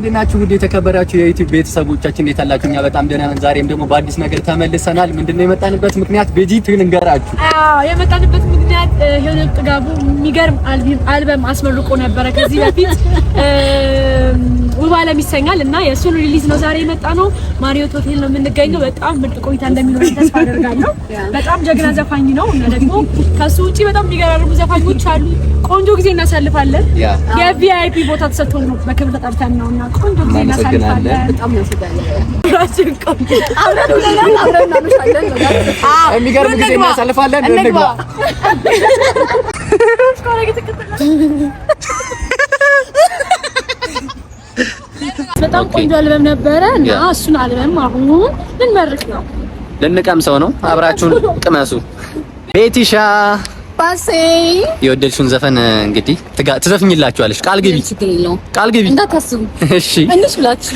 እንድናችሁ ውድ የተከበራችሁ የዩቲዩብ ቤተሰቦቻችን እንዴት አላችሁ? እኛ በጣም ደህና ነን። ዛሬም ደግሞ በአዲስ ነገር ተመልሰናል። ምንድነው የመጣንበት ምክንያት? ቤጂቱን እንገራችሁ። የመጣንበት ምክንያት ሄኖክ ጥጋቡ የሚገርም አልበም አስመርቆ ነበረ ከዚህ በፊት ውብ ዓለም ይሰኛል እና የእሱን ሪሊዝ ነው ዛሬ የመጣ ነው። ማሪዮት ሆቴል ነው የምንገኘው። በጣም ምርጥ ቆይታ እንደሚኖር ተስፋ አደርጋለሁ። በጣም ጀግና ዘፋኝ ነው እና ደግሞ ከሱ ውጪ በጣም የሚገራርሙ ዘፋኞች አሉ። ቆንጆ ጊዜ እናሳልፋለን። የቪአይፒ ቦታ ተሰጥቶን ነው በክብር ተጠርተን ነውና ቆንጆ ጊዜ እናሳልፋለን። በጣም እናመሰግናለን። ራችን ቆንጆ አብረን እናመሻለን። የሚገርም ጊዜ እናሳልፋለን። እንግባ በጣም ቆንጆ አልበም ነበረ እና እሱን አልበም አሁን ልንመርቅ ነው። ልንቀምሰው ነው። አብራችሁን ቅመሱ። ቤቲሻ ባሴ የወደድሽውን ዘፈን እንግዲህ ትዘፍኝላችኋለሽ። ቃል ግቢ፣ ቃል ግቢ እንዳታስቡ። እሺ እንሽ ብላችሁ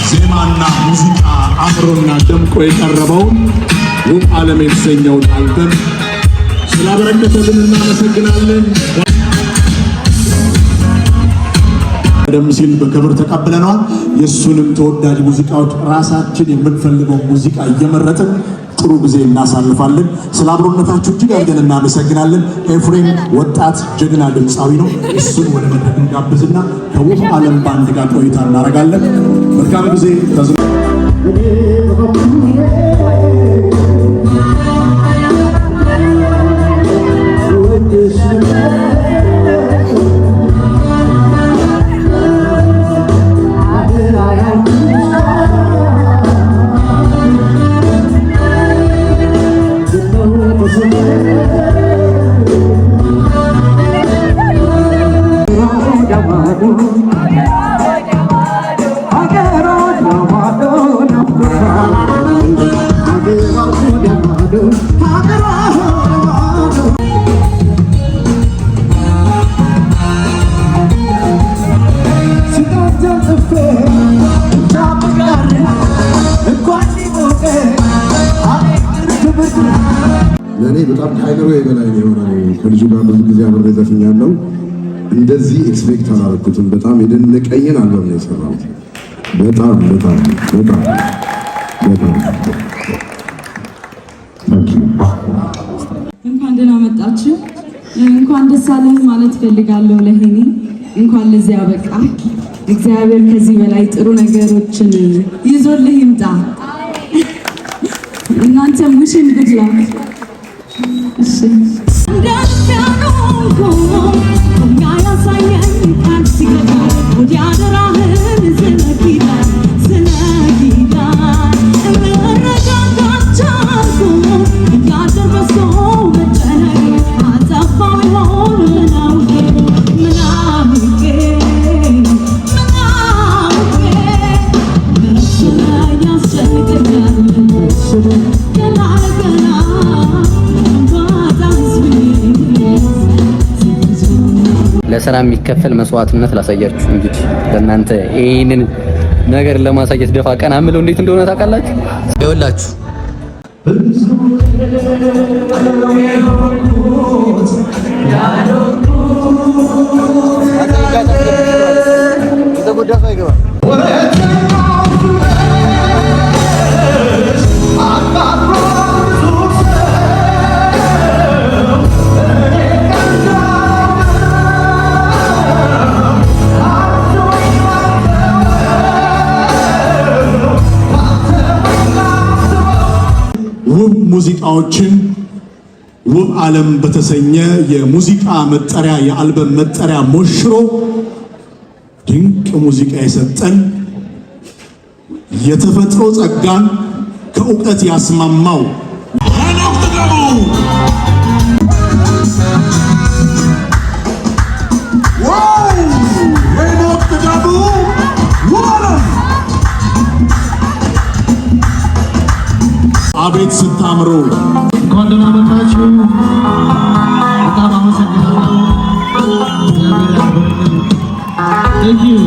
ዜማና ሙዚቃ አምሮና ደምቆ የቀረበውን ውብ ዓለም የተሰኘውን አልበም ስላበረከተልን እናመሰግናለን። ቀደም ሲል በክብር ተቀብለናል። የእሱንም ተወዳጅ ሙዚቃዎች ራሳችን የምንፈልገው ሙዚቃ እየመረጥን ጥሩ ጊዜ እናሳልፋለን። ስለ አብሮነታችሁ እጅግ አድርገን እናመሰግናለን። ኤፍሬም ወጣት ጀግና ድምፃዊ ነው። እሱን ወደ መድረክ እንጋብዝና ከውብ ዓለም ባንድ ጋር ቆይታ እናደርጋለን። መልካም ጊዜ። ለኔ በጣም ከአይምሮ የበላይ የሆነ ከልጁ ጋር ብዙ ጊዜ አብሬ ዘፍኛለሁ። እንደዚህ ኤክስፔክት አላደረኩትም። በጣም የደነቀኝን አልበም ነው የሰራሁት። በጣም እንኳን ደህና መጣችሁ። እንኳን ደስ አለህ ማለት ፈልጋለሁ። ለሄኒ እንኳን ለዚህ አበቃ። እግዚአብሔር ከዚህ በላይ ጥሩ ነገሮችን ይዞልህ ይምጣ። እናንተም ውሽን ግድላ እሺ ለስራ የሚከፈል መስዋዕትነት ላሳያችሁ። እንግዲህ ለእናንተ ይሄንን ነገር ለማሳየት ደፋ ቀና ምለው እንዴት እንደሆነ ታውቃላችሁ። ይኸውላችሁ ውብ ሙዚቃዎችን ውብ ዓለም በተሰኘ የሙዚቃ መጠሪያ የአልበም መጠሪያ ሞሽሮ ድንቅ ሙዚቃ የሰጠን የተፈጥሮ ጸጋን ከእውቀት ያስማማው ሄኖክ ጥጋቡ አቤት ስታምሩ! እንኳን ደህና መጣችሁ። በጣም አመሰግናለሁ። እግዚአብሔር ያክብርልኝ። Thank you.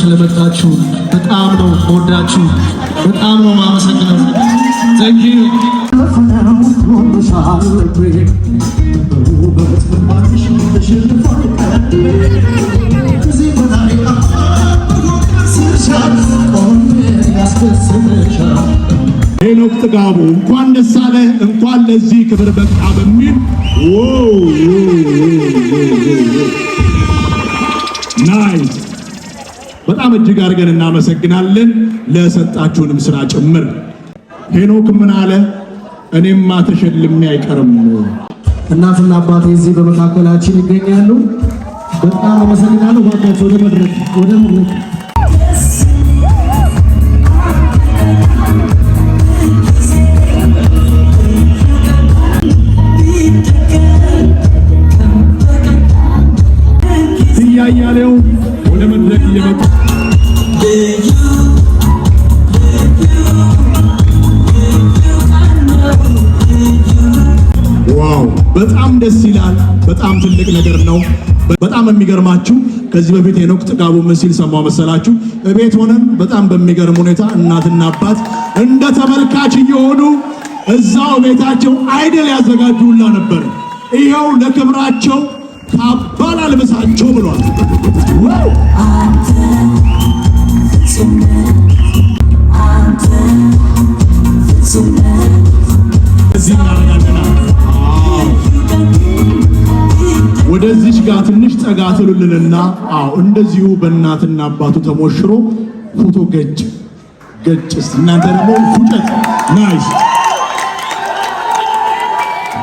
ስለመጣችሁ በጣም ነው ወዳችሁ፣ በጣም ነው ማመሰግነው። Thank you. ሄኖክ ጥጋቡ እንኳን ደስ አለህ፣ እንኳን ለዚህ ክብር በቃ በሚል ናይስ በጣም እጅግ አድርገን እናመሰግናለን፣ ለሰጣችሁንም ስራ ጭምር። ሄኖክ ምን አለ? እኔማ ተሸልሜ አይቀርም። እናትና አባቴ እዚህ በመካከላችን ይገኛሉ። በጣም አመሰግናለሁ። ባካችሁ ወደ መድረክ እያያሌው ወደ መድረክ እየመጡ ዋው በጣም ደስ ይላል። በጣም ትልቅ ነገር ነው። በጣም የሚገርማችሁ ከዚህ በፊት ሄኖክ ጥጋቡ ምን ሲል ሰማው መሰላችሁ? እቤት ሆነን በጣም በሚገርም ሁኔታ እናትና አባት እንደ ተመልካች እየሆኑ እዛው ቤታቸው አይደል ያዘጋጁላ ነበር። ይሄው ለክብራቸው ካባል አልበሳቸው ብሏል። ወደዚች ጋር ትንሽ ጠጋ ትሉልንና እንደዚሁ በእናትና አባቱ ተሞሽሮ ፎቶ ገጭ እናንተ ደግሞ ፉጨት ናይስ።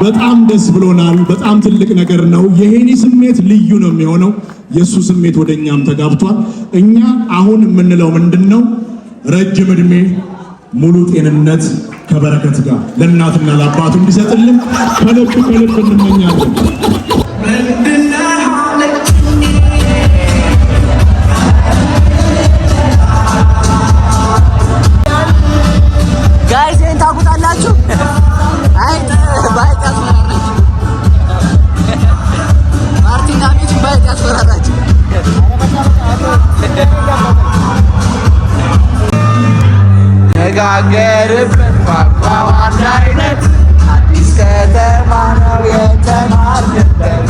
በጣም ደስ ብሎናል። በጣም ትልቅ ነገር ነው። የሄኒ ስሜት ልዩ ነው የሚሆነው። የሱ ስሜት ወደኛም ተጋብቷል። እኛ አሁን የምንለው ምንድነው? ረጅም እድሜ ሙሉ ጤንነት ከበረከት ጋር ለእናትና ለአባቱ እንዲሰጥልን ከልብ እንመኛለን። ጋይሴን ታውቁታላችሁ? ማርቲን ጋሜጅ ባይት ያስፈራራችሁ ነጋገርበት ቋንቋው አንድ አይነት አዲስ ከተማ ነው የተማርንበት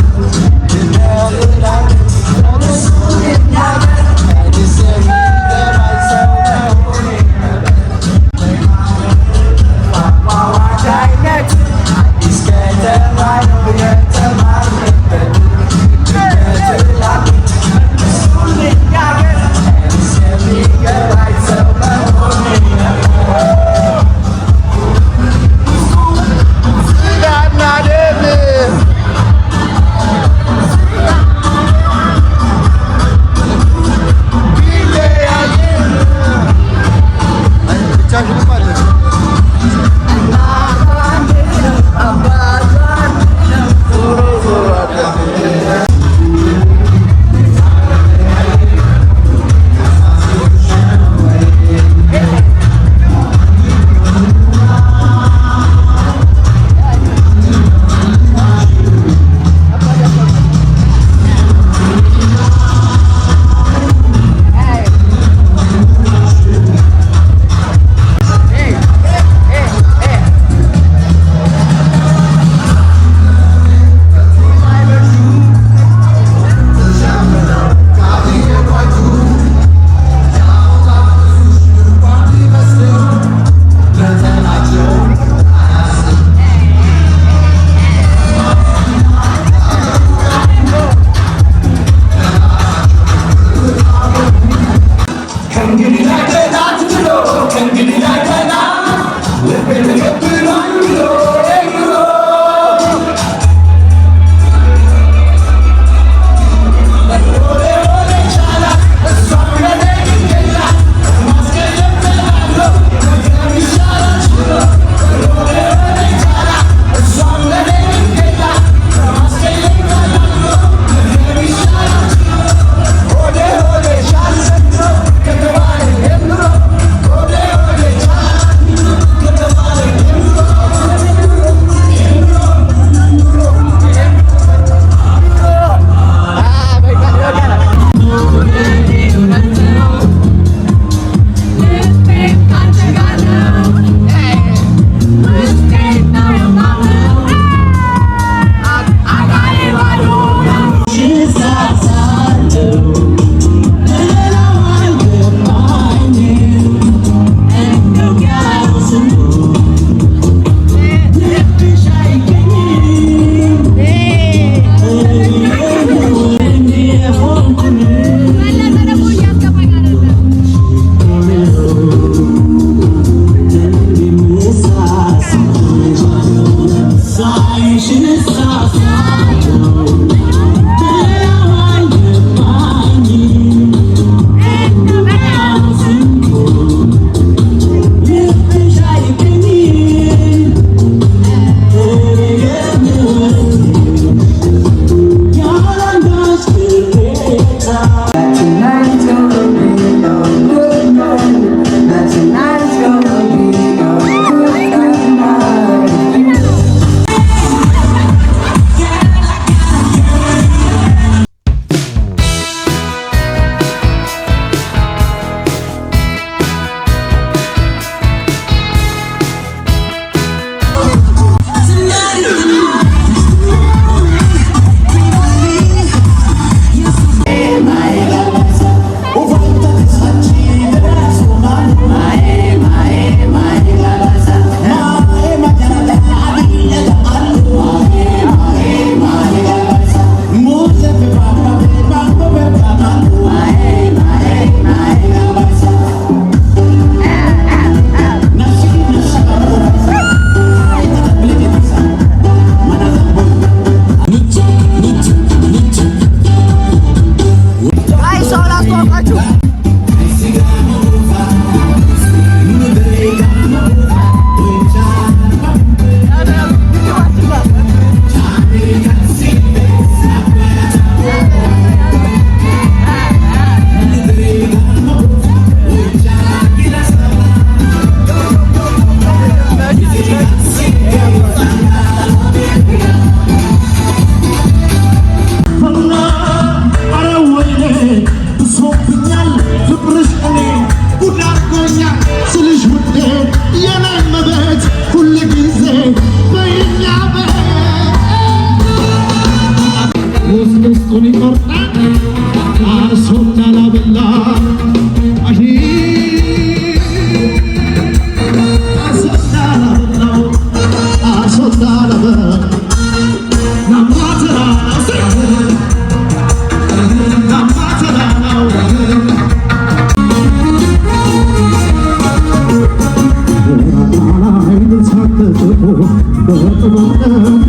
በጥበብ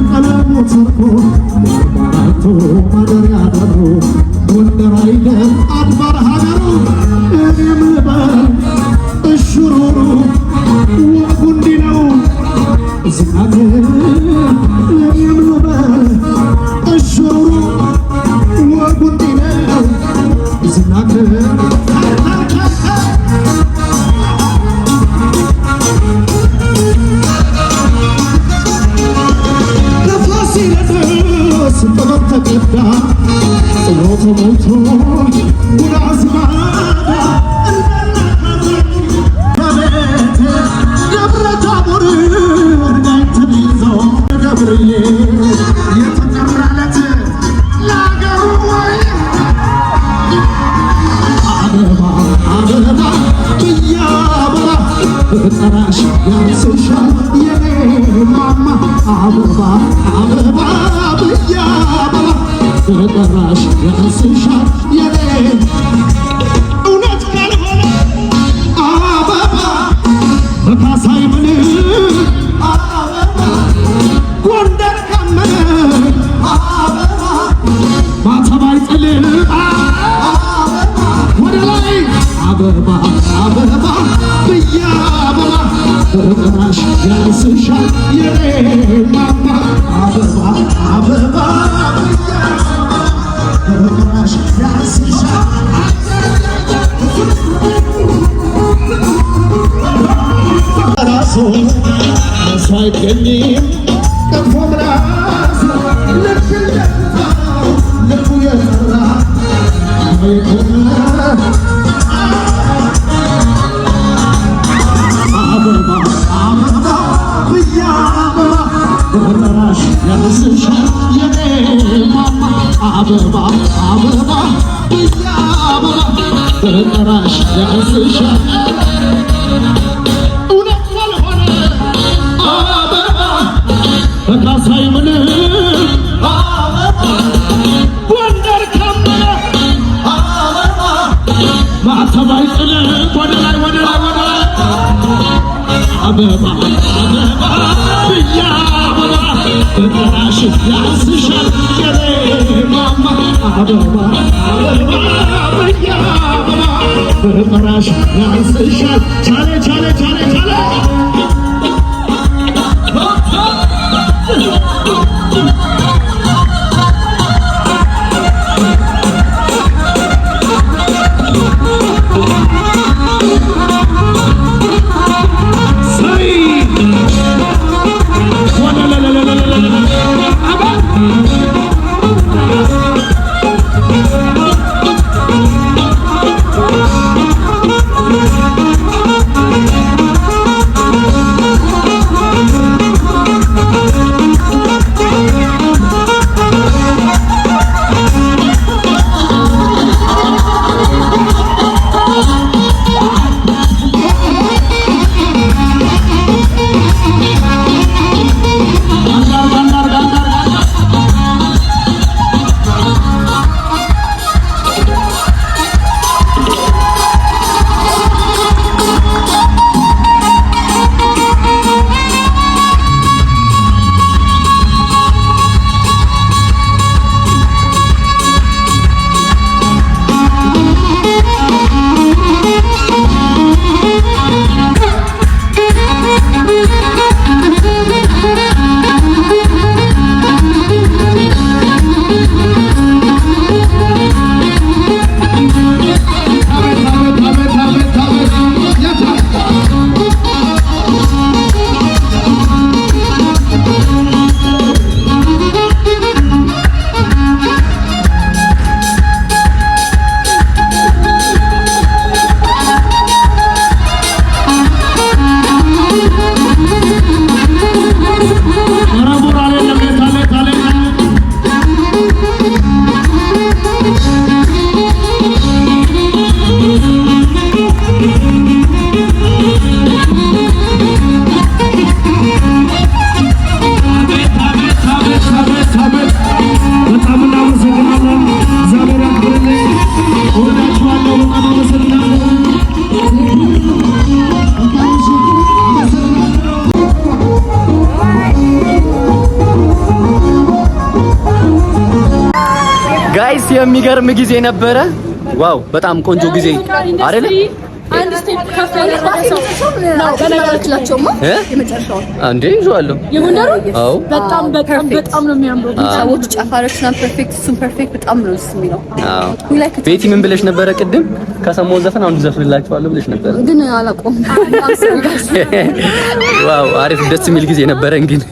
ቀለሙ ሰርፎ ባራቶ ማደሪያ ደሩ ጎንደር አይደል አድባር ሀገሩ እኔም ልበል እሽሩሩ ወጉ እንዲህ ነው ዝናገር እኔም ልበል እሽሩሩ ወጉ እንዲህ ነው ዝናገር ጥበብ ተቀዳ ጸሎት ሞልቶ ጉድ አዝማዳ ከቤት ደብረ ታቦር እርጋይትን ይዞ ገብርዬ የተጠራለት ለአገሩ ወይ አበባ አበባ ብያበባ በጠራሽ ያንስሻል የኔ ማማ አበባ አበባ ብያበባ በጠራሽ ያንስሻል የኔ እውነት ካልሆነ አበባ በካሳይ ምን አበባ ጎንደር ካመነ አበባ ማተባይ ጥል ወደ ላይ አበባ አበባ ብያበባ በጠራሽ ያንስሻል የኔ ማማ አበባ አበባ በጠራሽ ያንስሻል ራሱ እሱ አይገኝም ቀፎ ምላሱ ልክ እንደታው ልቡ የጠራ አበባ አበባ ብያበባ በጠራሽ ያንስሻል የኔ ማማ አበባ አበባ ብያበባ በጠራሽ ያንስሻል እውነት ካልሆነ አበባ በካሳይ ምን አበባ ጎንደር ካመነ አበባ ማተባይ ጥለ ወደ ላይ ወደ ላይ ወደ ላይ አበባ አበባ ብያበባ በጠራሽ ያንስሻል የኔ ማማ አበባ አበባ ብያበባ በጠራሽ ያንስሻል ቻሌ ቻሌ ቻሌ ቻሌ ጋይስ የሚገርም ጊዜ ነበረ። ዋው በጣም ቆንጆ ጊዜ አይደለ? አንድ ስቴፕ ከፍ ያደረገ ሰው ነው። በነገራችን የመጨረሻው አንዴ ይዟለሁ የጎንደሩ አዎ፣ በጣም ነው የሚያምረው። ሰዎች ጨፋሮች ናቸው። ፐርፌክት ሱም ፐርፌክት በጣም ነው ደስ የሚለው። አዎ ቤቲ ምን ብለሽ ነበረ ቅድም? ከሰሞኑ ዘፈን አሁን ዘፍንላችኋለሁ ብለሽ ነበረ ግን አላቆም። ዋው አሪፍ ደስ የሚል ጊዜ ነበረ እንግዲህ